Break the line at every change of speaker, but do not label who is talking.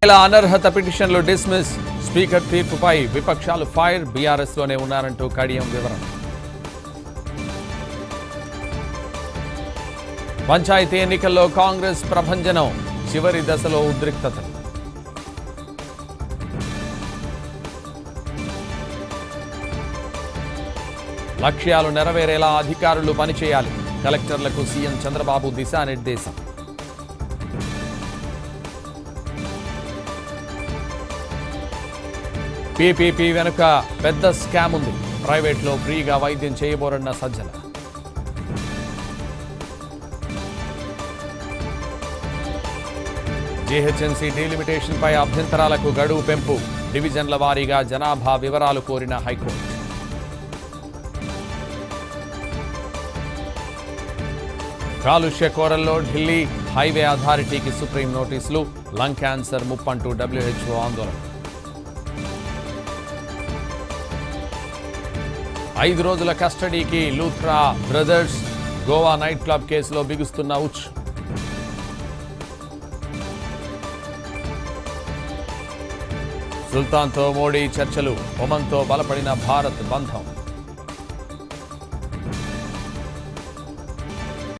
అనర్హత పిటిషన్లు dismiss, speaker తీర్పుపై విపక్షాలు ఫైర్, బీఆర్ఎస్లోనే ఉన్నారంటూ కడియం వివరణ. పంచాయతీ ఎన్నికల్లో కాంగ్రెస్ ప్రభంజనం, చివరి దశలో ఉద్రిక్తతలు. లక్ష్యాలు నెరవేరేలా అధికారులు పనిచేయాలి, కలెక్టర్లకు సీఎం చంద్రబాబు దిశానిర్దేశం. పీపీపీ వెనుక పెద్ద స్కామ్ ఉంది, ప్రైవేట్లో ఫ్రీగా వైద్యం చేయబోరన్న సజ్జల. జీహెచ్ఎంసీ డీలిమిటేషన్పై అభ్యంతరాలకు గడువు పెంపు, డివిజన్ల వారీగా జనాభా వివరాలు కోరిన హైకోర్టు. కాలుష్య కోరల్లో ఢిల్లీ హైవే అథారిటీకి సుప్రీం నోటీసులు, లంగ్ క్యాన్సర్ ముప్పంటూ WHO ఆందోళన. 5 రోజుల కస్టడీకి Luthra brothers, Goa night club కేసులో బిగుస్తున్న ఉచ్. సుల్తాన్తో మోడీ చర్చలు, ఒమన్తో బలపడిన భారత్ బంధం.